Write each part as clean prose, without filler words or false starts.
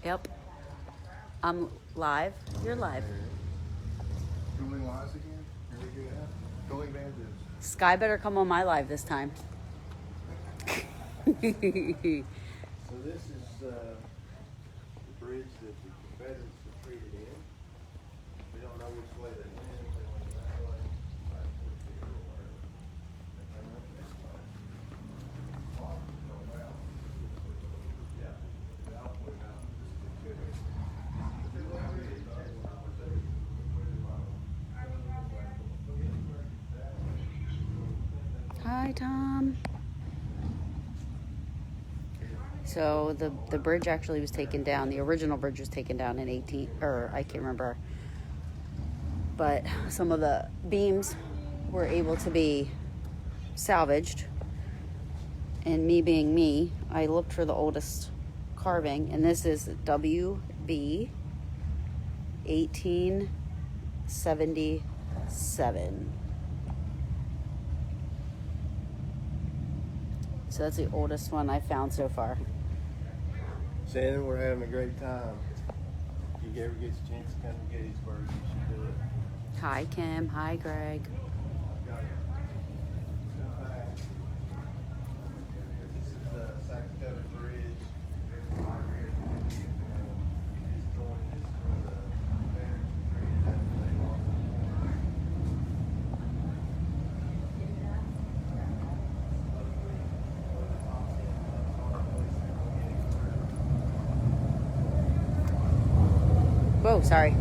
Yep. I'm live. You're live. Filming lives again? Here we go. Filming bands. Sky better come on my live this time. So this is the bridge that the Confederates retreated in. We don't know which way they went. They went that way, back towards the river, or whatever. They came up this way. Yeah, the Alpha Mountain. This is the Hi, Tom. So the bridge actually was taken down. The original bridge was taken down in 18, or I can't remember. But some of the beams were able to be salvaged. And me being me, I looked for the oldest carving, and this is WB 1877. So that's the oldest one I found so far. Shannon, we're having a great time. If you ever get a chance to come to Gettysburg, you should do it. Hi, Kim. Hi, Greg. This is the Sachs Bridge. Whoa, sorry.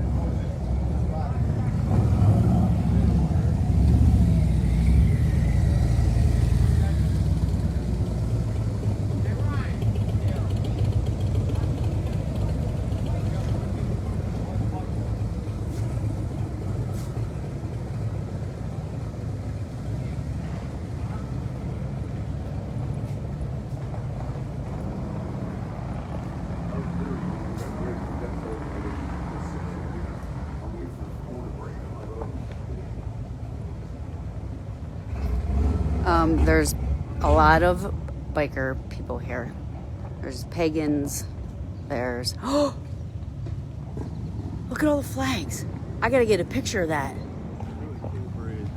There's a lot of biker people here. There's pagans. There's... Oh! Look at all the flags. I gotta get a picture of that. Really cool bridge.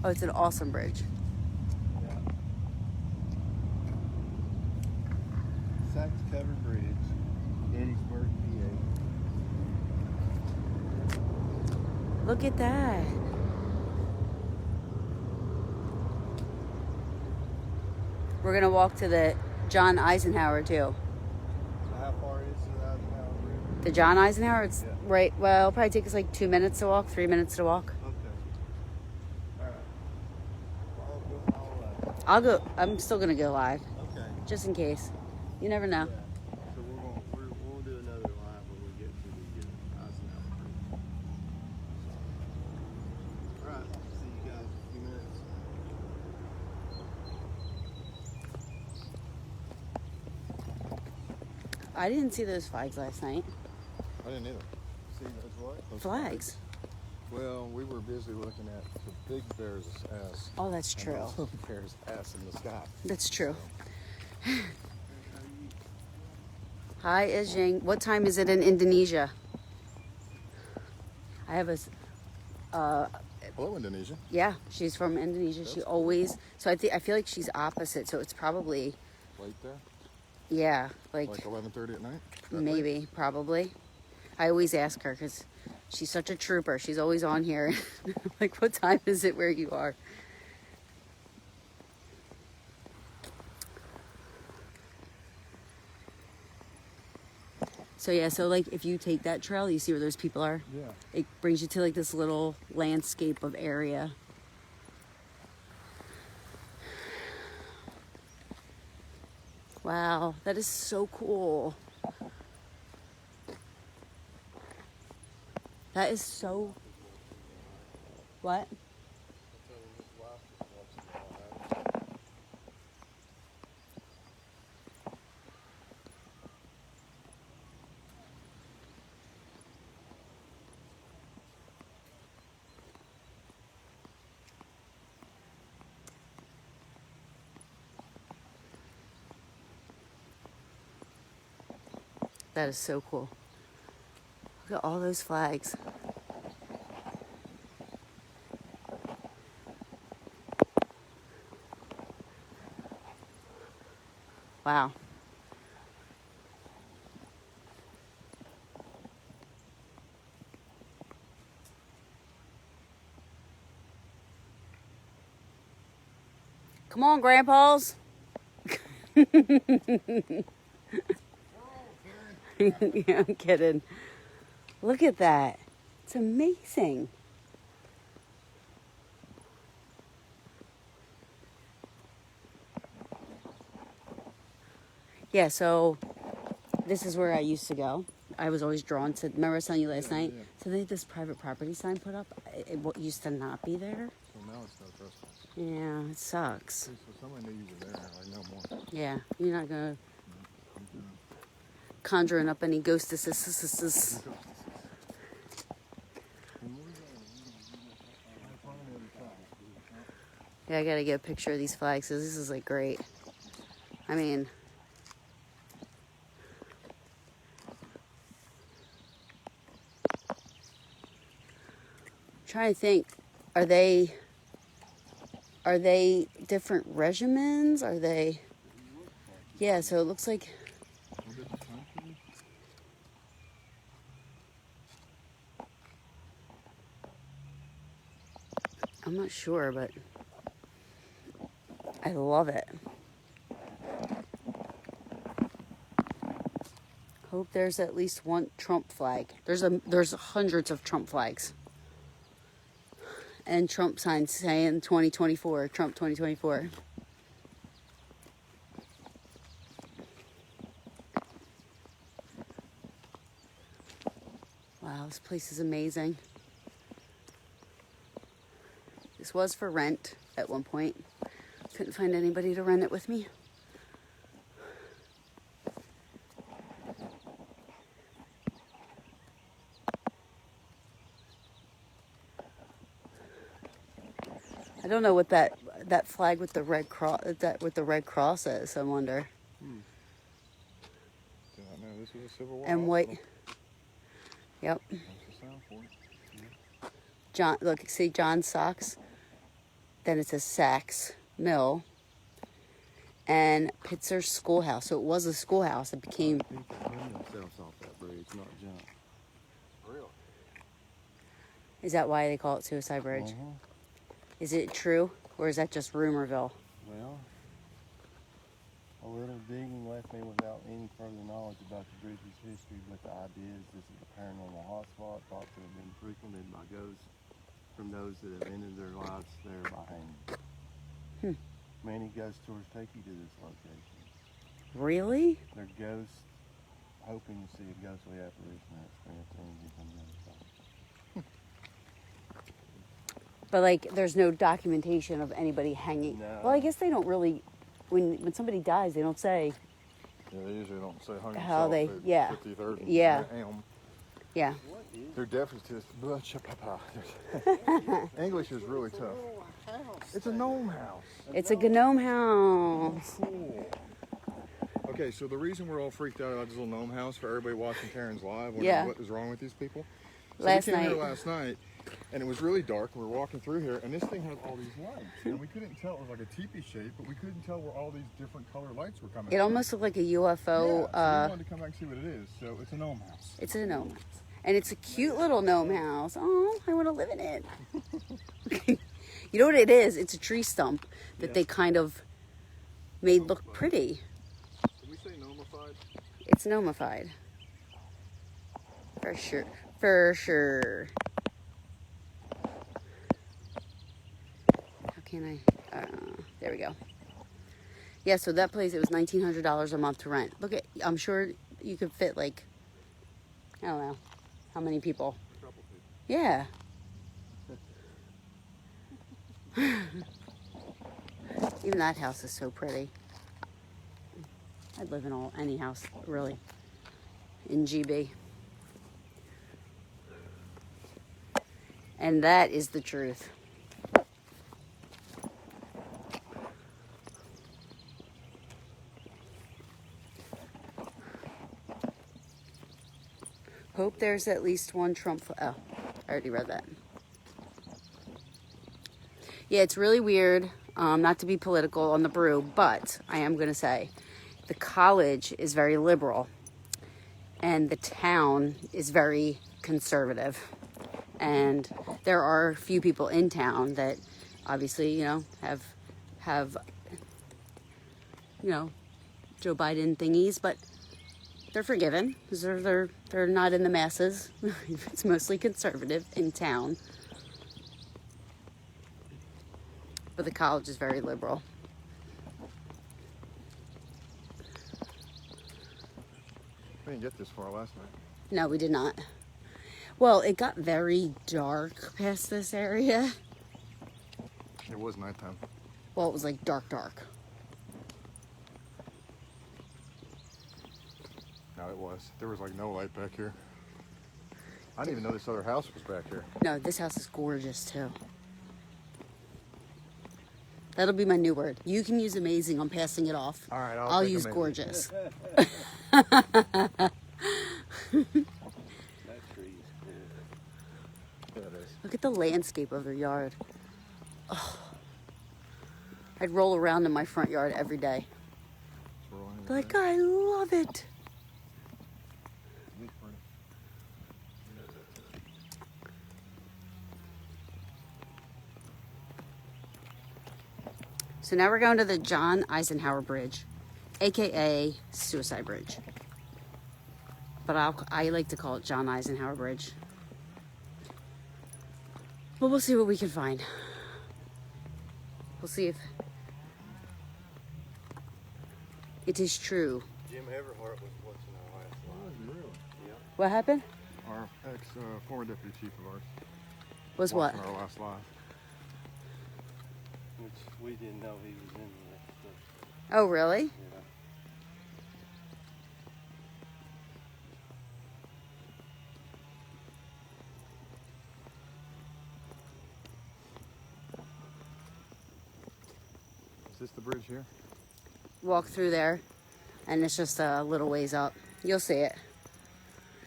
Oh, it's an awesome bridge. Yeah. Sachs Covered Bridge, Gettysburg, PA. Look at that. We're gonna walk to the John Eisenhower too. So how far is it out of the River? The John Eisenhower, it's right, well, it'll probably take us like 2 minutes to walk, 3 minutes to walk. Okay. All right. I'm still gonna go live, Okay. just in case. You never know. Yeah. So we'll do another live when we get to the Eisenhower Bridge. All right. See you guys in a few minutes. I didn't see those flags last night. I didn't either. See those what? Those Flags. Well, we were busy looking at the big bear's ass. Oh, that's and true. the little bear's ass in the sky. That's true. Hi, Ijing. What time is it in Indonesia? I have a... Hello, Indonesia. Yeah, she's from Indonesia. She always... So I feel like she's opposite, so it's probably... Late there? Yeah, like 11:30 at night? maybe, probably. I always ask her because she's such a trooper. She's always on here. Like, what time is it where you are? So yeah, so like if you take that trail, you see where those people are? Yeah. It brings you to like this little landscape of area. Wow, that is so cool. That is so... What? That is so cool. Look at all those flags. Wow. Come on, grandpas. Yeah, I'm kidding. Look at that. It's amazing. Yeah, so this is where I used to go. I was always drawn to, remember I was telling you last night? Yeah. So they had this private property sign put up. What used to not be there. So now it's no trespass. Yeah, it sucks. See, so somebody knew you were there, like no more. Yeah, you're not going to conjuring up any ghostesses. Yeah, I got to get a picture of these flags. So this is like great. I mean, trying to think, are they different regiments? Are they? Yeah, so it looks like. I'm not sure, but I love it. Hope there's at least one Trump flag. There's hundreds of Trump flags. And Trump signs saying 2024, Trump 2024. Wow, this place is amazing. This was for rent at one point. Couldn't find anybody to rent it with me. I don't know what that flag with the red cross is. I wonder. Did I know this was a Civil War? And white. Yep. That's a sound for it. John, look, see John Sachs. Then it says Sachs Mill. And Pitzer's Schoolhouse. So it was a schoolhouse. It became. People hang themselves off that bridge, not jump. Really? Is that why they call it Suicide Bridge? Is it true, or is that just rumorville? Well, a little digging left me without any further knowledge about the bridge's history, but the idea is this is a paranormal hotspot thought to have been frequented by ghosts from those that have ended their lives there by hanging. Many ghost tours take you to this location. Really? They're ghosts hoping to see a ghostly apparition or experience energy from the other side. But like, there's no documentation of anybody hanging. No. Well, I guess they don't really. When somebody dies, they don't say. Yeah, they usually don't say hung How yourself they- at yeah. 53rd and Yeah. Elm. Yeah. They're definitely just English is really tough. It's a gnome house. It's a gnome house. Cool. Okay, so the reason we're all freaked out about this little gnome house for everybody watching Karen's live, wondering Yeah. what is wrong with these people. So Last we came here night. last night, and it was really dark, and we were walking through here, and this thing had all these lights, and we couldn't tell. It was like a teepee shape, but we couldn't tell where all these different color lights were coming It from. almost looked like a Yeah, UFO. so we wanted to come back and see what it is. So it's a gnome house. It's a gnome house. And it's a cute little gnome house. Oh, I want to live in it. You know what it is? It's a tree stump that they kind of made look pretty. Did we say gnomified? It's gnomified. For sure. For sure. How can I? There we go. Yeah, so that place, it was $1,900 a month to rent. Look at, I'm sure you could fit like, I don't know, how many people? A couple people. Yeah. Even that house is so pretty. I'd live in any house, really, in GB. And that is the truth. Hope there's at least one Trump. Oh, I already read that. Yeah, it's really weird. Not to be political on the brew, but I am going to say the college is very liberal and the town is very conservative. And there are a few people in town that obviously, you know, have you know, Joe Biden thingies, but they're forgiven because they're not in the masses. It's mostly conservative in town. But the college is very liberal. We didn't get this far last night. No, we did not. Well, it got very dark past this area. It was nighttime. Well, it was like dark. No, it was. There was like no light back here. I didn't even know this other house was back here. No, this house is gorgeous too. That'll be my new word. You can use amazing. I'm passing it off. All right, I'll take use amazing. gorgeous. That tree is cool. Yeah, it is. Look at the landscape of their yard. Oh. I'd roll around in my front yard every day. So we're all in Be like, there. I love it. Leaf burning. So now we're going to the John Eisenhower Bridge, aka Suicide Bridge. But I like to call it John Eisenhower Bridge. But we'll see what we can find. We'll see if it is true. Jim Everhart was watching our last live. Really? Yeah. What happened? Our former deputy chief of ours. Was what? Watching our last live. Which we didn't know he was in there. So, Oh, really? yeah. Is this the bridge here? Walk through there, and it's just a little ways up. You'll see it.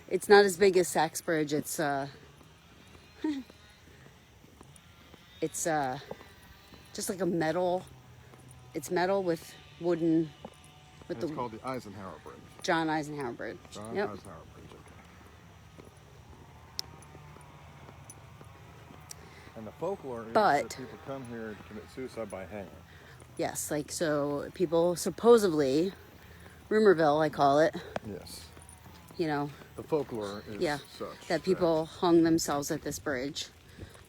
It's not as big as Sachs Bridge. It's it's just like a metal. It's metal with wooden. With And it's the called the Eisenhower Bridge. John Eisenhower Bridge. John Yep. Eisenhower Bridge. Okay. And the folklore is But- that people come here to commit suicide by hanging. Yes, like so people supposedly, Rumorville I call it, Yes. you know, The folklore is yeah, such that people hung themselves at this bridge.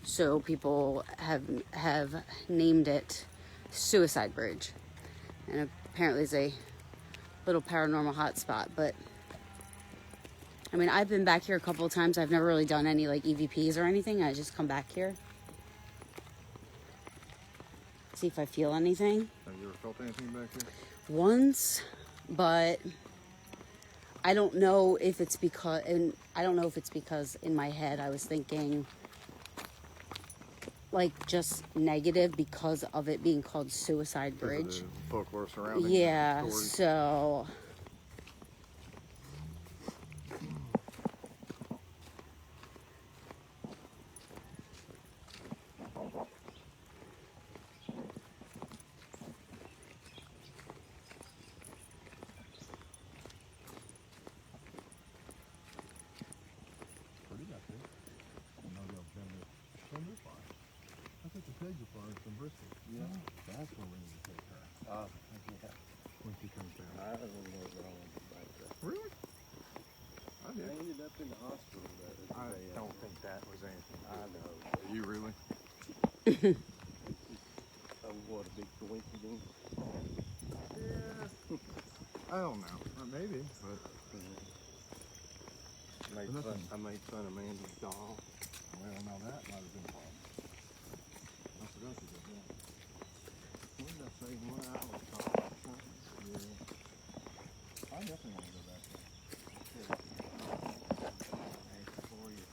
So people have named it Suicide Bridge. And apparently it's a little paranormal hotspot, but I mean, I've been back here a couple of times. I've never really done any like EVPs or anything. I just come back here. See if I feel anything. Have you ever felt anything back here? Once, but I don't know if it's because, and I don't know if it's because in my head I was thinking like just negative because of it being called Suicide Because of Bridge. the folklore surrounding Yeah, the stories. so Pretty back there. No real gender. Well, new fire. I think the pigs are far from Bristol. Yeah. That's where we need to take her. Yeah. When she comes down. I don't know what wrong about that. Really? I I did. ended up in the hospital that I day. don't think that was anything. I know. Do you really? Oh, what a big coincidence. Yeah. I don't know. Maybe, but I made fun of Mandy's doll. well, now that might have been a problem. I forgot you did that. What did I say? 1 hour talk or something? Yeah. I definitely want to go back there. For you.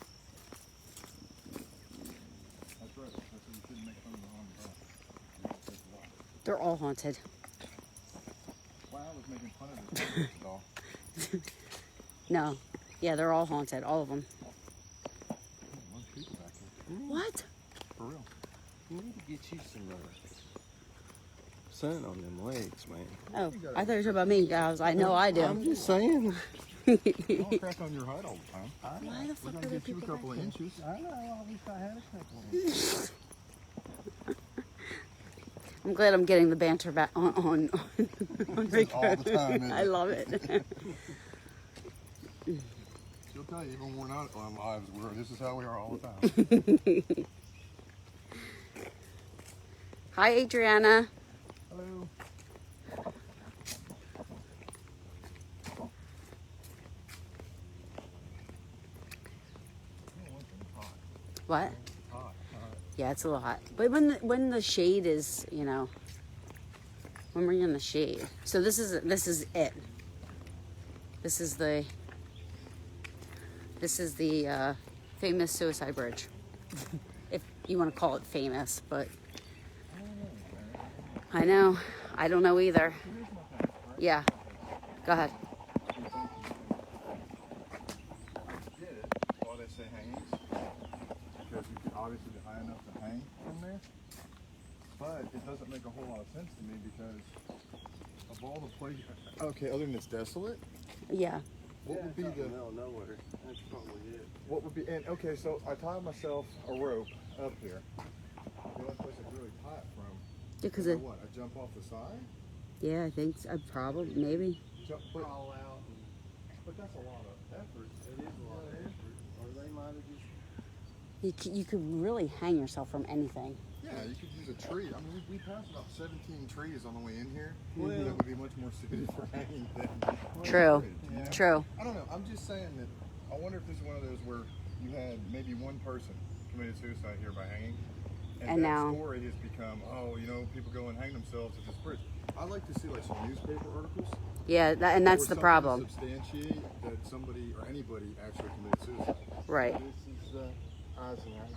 That's right. That's what you shouldn't make fun of the haunted house. they're all haunted. Well, I was making fun of this doll. No, Yeah, they're all haunted, all of them. One sheep back there. What? For real. You need to get you some sun on them legs, man. Oh, I thought you were talking about me, guys. I know I do. I'm just saying. Don't crack on your hide all the time. Why the fuck We are gotta there get you a people couple back of here? inches. I know. I wish I had a couple of inches. I'm glad I'm getting the banter back on Rico. All the time, isn't I it? love it. She'll tell you, even when we're not on lives, this is how we are all the time. Hi, Adriana. Hello. What? Hot. Yeah, it's a little hot. But when the shade is, you know, when we're in the shade. So this is it. This is the famous suicide bridge, if you want to call it famous. But I know, I don't know either. Yeah, go ahead. Get it? Why they say hangings? Because you can obviously be high enough to hang from there. But it doesn't make a whole lot of sense to me because of all the places. Okay, other than it's desolate, Yeah. what would be It's out in the. the middle of nowhere. That's probably it. What would be, and okay, so I tie myself a rope up here. The only place I really tie it from, Because is it. what? I jump off the side? Yeah, I think so. Probably, maybe. But Crawl out. that's a lot of effort. It is a lot of effort. Or they might have just. You could really hang yourself from anything. Yeah, you could use a tree. I mean, we passed about 17 trees on the way in here. Well- that would be much more suited for hanging than. True. Trees, you know? True. I don't know. I'm just saying that. I wonder if this is one of those where you had maybe one person committed suicide here by hanging, And that now- story has become, oh, you know, people go and hang themselves at this bridge. I'd like to see like some newspaper articles. Yeah, and that's or the something problem. to substantiate that somebody or anybody actually committed suicide. Right. This is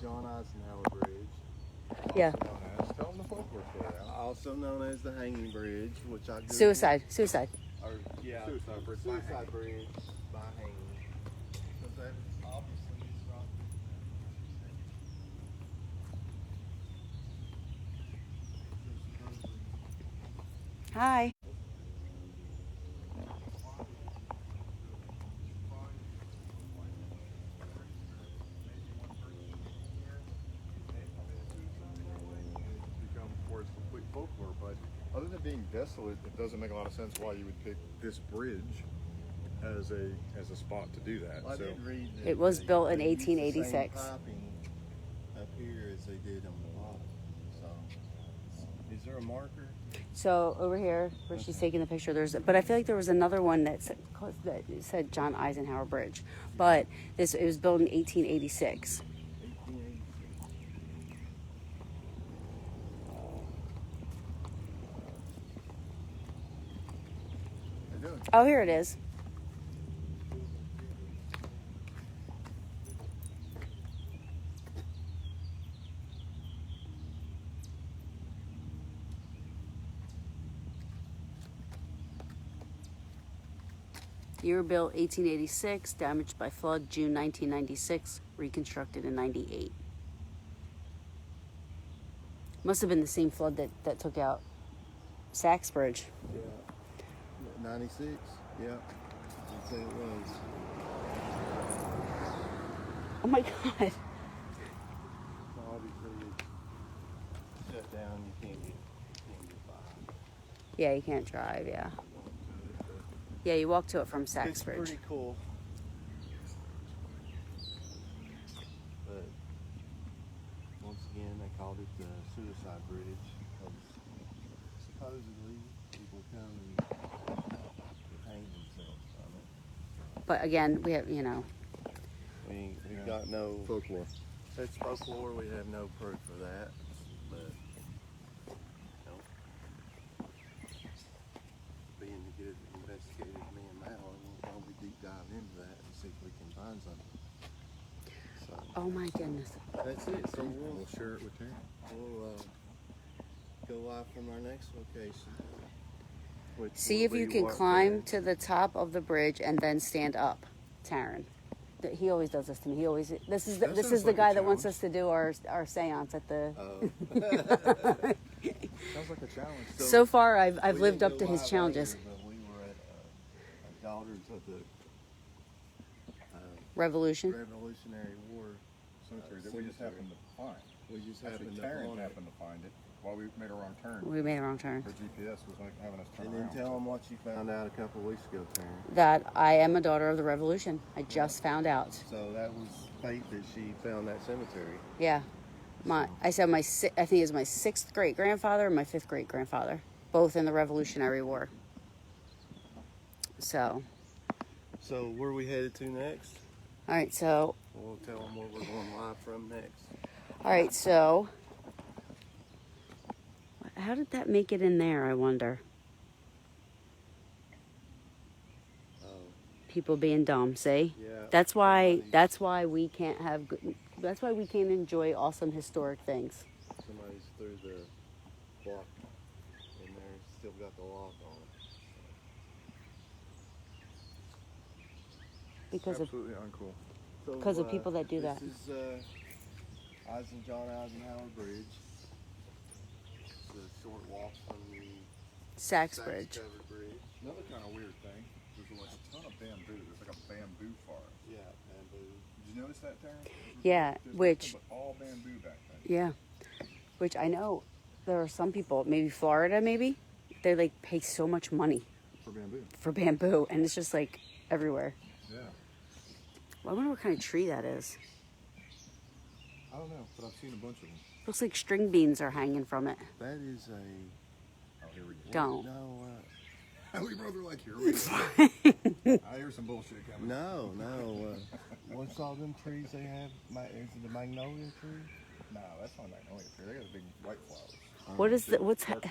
John Eisenhower Bridge. Yeah. Also known as, tell them the folklore story. Al. Also known as the Hanging Bridge, which I Googled. Suicide. Or, yeah. Suicide Bridge. Suicide Bridge by hanging. Because that obviously is not. Hi. Become for its complete folklore, but other than being desolate, it doesn't make a lot of sense why you would pick this bridge as a spot to do that. I so did read that It was built in they used the same 1886. piping up here as they did on the bottom. So, is there a marker? So over here, where she's taking the picture, but I feel like there was another one that said John Eisenhower Bridge, but it was built in 1886. 1886. they're doing. Oh, here it is. Year built 1886, damaged by flood June 1996, reconstructed in 98. Must have been the same flood that took out Sachs Bridge. Yeah. 96? Yeah. I'd say it was. Oh my God. So obviously it's shut down, you can't get by. Yeah, you can't drive, yeah. Yeah, you walk to it from Sachs It's Bridge. pretty cool. But once again, they called it the Suicide Bridge because supposedly people come and hang themselves from it. But again, we have, you know, We've got no Folklore. It's folklore. We have no proof of that, but you know, being the good investigators me and Mal, we'll probably deep dive into that and see if we can find something. So oh my goodness. that's it. So We'll share it with Terry. we'll go live from our next location. Which See will if you be can what, climb Dad? to the top of the bridge and then stand up Taryn. He always does this to me. He always. This is That the sounds like a guy that wants challenge. us to do our seance at the. Sounds like a challenge. So far, I've We lived didn't up go to his live challenges. earlier, but we were at Daughters of the Revolution. Revolutionary War. Cemetery that we just happened to find. We just Actually, happened to Taryn find it. happened to find it while we made a wrong turn. We made a wrong turn. Her GPS was like having us turn And around. then tell them what you found out a couple of weeks ago, Taryn. That I am a daughter of the Revolution. I just found out. So that was fate that she found that cemetery. Yeah, I said I think it was my 6th great grandfather and my 5th great grandfather, both in the Revolutionary War. So, Where are we headed to next? all right. So, We'll tell them where we're going live from next. all right. So, how did that make it in there? I wonder. Oh, People being dumb. See. yeah. That's why we can't have. That's why we can't enjoy awesome historic things. Somebody's through the block in there, still got the lock on it. Because Absolutely uncool. So, Because of people that do that. This is John Eisenhower Bridge. It's a short walk from the Sachs Sachs Bridge. Covered Bridge. Another kind of weird thing. There's like a ton of bamboo. There's like a bamboo forest. Yeah, bamboo. Did you notice that, Taryn? Yeah, There's which nothing but all bamboo back then. yeah, which I know there are some people, maybe Florida, maybe they like pay so much money For bamboo. for bamboo, and it's just like everywhere. Yeah. Well, I wonder what kind of tree that is. I don't know, but I've seen a bunch of them. Looks like string beans are hanging from it. That is a... Oh, here we go. Don't. No, We both were like, here we go. I hear some bullshit coming. no. What's all them trees they have? Is it a magnolia tree? No, that's not a magnolia tree. They got the big white flowers. What is the, what's That's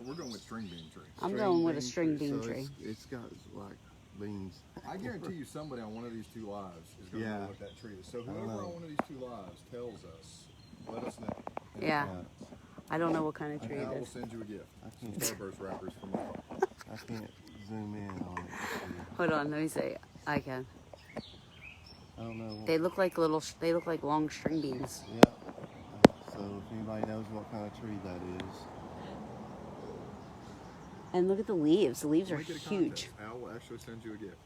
we're going with string bean tree. I'm going with a string bean So tree. It's got like beans. I guarantee you somebody on one of these two lives is going to Yeah. know what that tree is. So whoever know. on one of these two lives tells us, let us know. in the Yeah. comments. I don't know what kind of tree And I it will is. send you a gift. I Some can't, Starburst wrappers from my phone. I can't zoom in on it. Hold on, let me see. I can. I don't know. They look like long string beans. Yeah. So if anybody knows what kind of tree that is, And look at the leaves. The leaves are Make it a huge. contest. Al will actually send you a gift.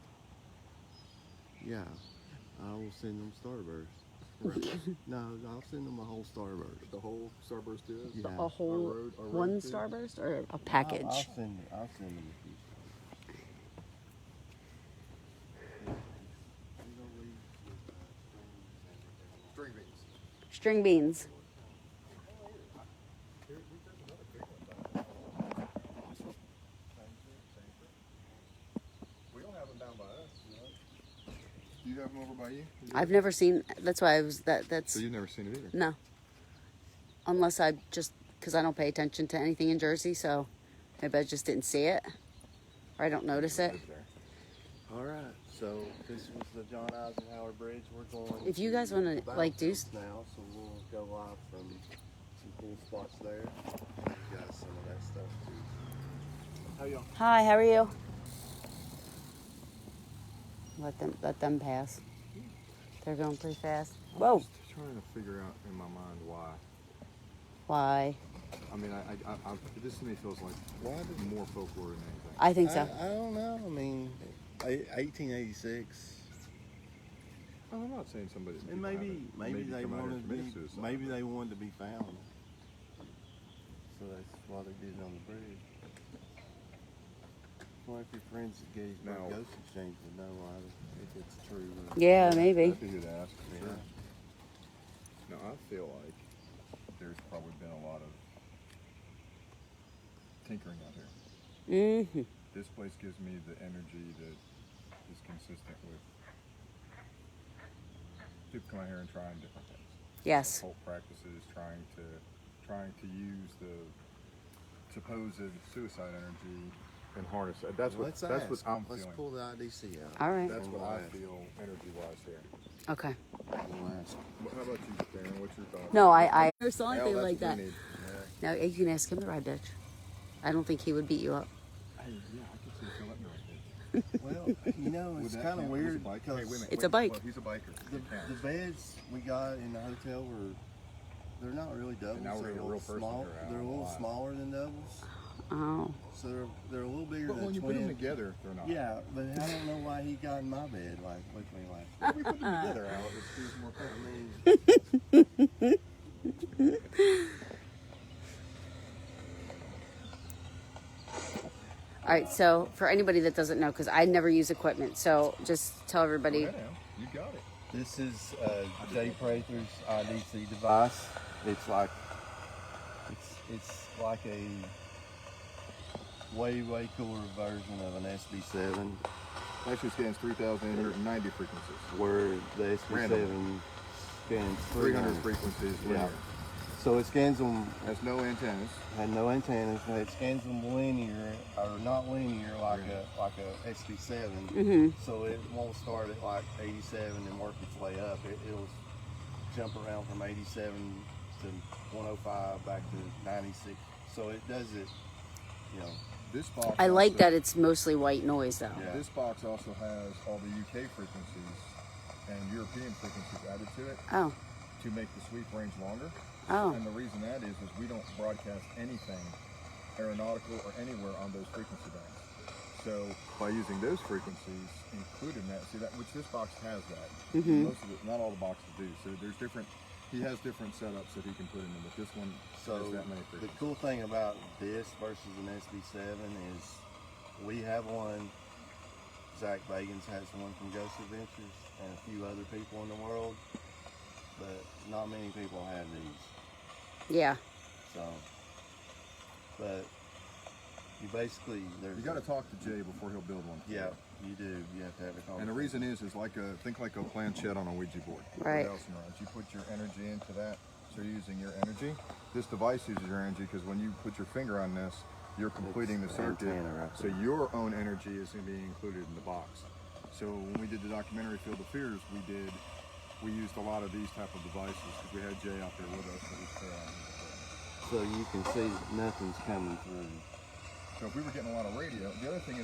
yeah, I will send them Starburst. No, I'll send them a whole Starburst. The whole Starburst is? Yeah. A whole Our road one too? starburst or a package? I'll send them a few. String beans. String beans. Here, there's another big one. We don't have them down by us. Do you have them over by you? I've never seen. That's why I was That's So you've never seen it either? no. Unless I just because I don't pay attention to anything in Jersey, so maybe I just didn't see it or I don't notice it. All right, so this was the John Eisenhower Bridge. We're going. If you guys wanna, like, do now, so we'll go live from some cool spots there. You got some of that stuff too. How y'all? Hi, how are you? Let them pass. They're going pretty fast. Whoa. I'm just trying to figure out in my mind why. Why? I mean, this to me feels like more folklore than anything. I think so. I don't know. I mean, 1886. I'm not saying somebody. And maybe they come out here and wanted to commit be. suicide. Maybe they wanted to be found. So that's why they did it on the bridge. Well, if your friends at Gettysburg Now- Ghost Exchange would know if it's true. Or, Yeah, maybe. That'd be good to ask. Yeah. Sure. Now I feel like there's probably been a lot of tinkering out here. Mm-hmm. This place gives me the energy that is consistent with people coming here and trying different things. Yes. Occult practices, trying to use the supposed suicide energy and harness it. That's what I'm Let's feeling. pull the IDC out. All right. That's what I feel energy-wise here. Okay. We'll ask. How about you, Darren? What's your thoughts? No, I never saw Al, anything that's like what that. we need. Now you can ask him to ride ditch. I don't think he would beat you up. Hey, yeah, I can see if he'll let me right Well, you know, Would it's that kind of count as a weird bike? because Hey, wait a minute, It's a wait. bike. Well, he's a biker. the, It counts. the beds we got in the hotel they're not really doubles. now we're They're getting a real person small. here out They're a on the little lot. smaller than doubles, Oh. so they're a little bigger But than when you twin. put them together, they're not. Yeah, but I don't know why he got in my bed with me like. We put them together, Al. It was more I mean, All right, so for anybody that doesn't know, because I never use equipment, so just tell everybody. Go ahead, Al. You got it. this is Jay Prather's IDC device. It's like like a way cooler version of an SB7, Actually scans 3,890 frequencies. where the SB7 Random. scans 300 frequencies linear. Yeah. So it scans them. Has no antennas. Had no antennas, but it scans them linear or not linear like a SB7. Mm-hmm. So it won't start at like 87 and work its way up. It'll jump around from 87 to 105 back to 96. So it does it, you know. This box. I like also- that it's mostly white noise, though. Yeah. This box also has all the UK frequencies and European frequencies added to it Oh. to make the sweep range longer. Oh. And the reason that is we don't broadcast anything aeronautical or anywhere on those frequency bands. So by using those frequencies included in that, see that which this box has that. Mhm. Most of it, not all the boxes do. So there's different. He has different setups that he can put in them, but this one So has that many the frequencies. cool thing about this versus an SB7 is we have one. Zach Bagans has one from Ghost Adventures and a few other people in the world, but not many people have these. Yeah. So, but you basically You got to talk to Jay before he'll build one. for Yeah, you. you do. You have to have a conversation. And the reason is like think like a planchette on a Ouija board. Right. What else neurons? You put your energy into that, so you're using your energy. This device uses your energy because when you put your finger on this, you're completing the It's circuit. antenna right So there. your own energy is going to be included in the box. So when we did the documentary Field of Fears, we used a lot of these type of devices because we had Jay out there with us. So you can see nothing's coming through. So if we were getting a lot of radio, the other thing is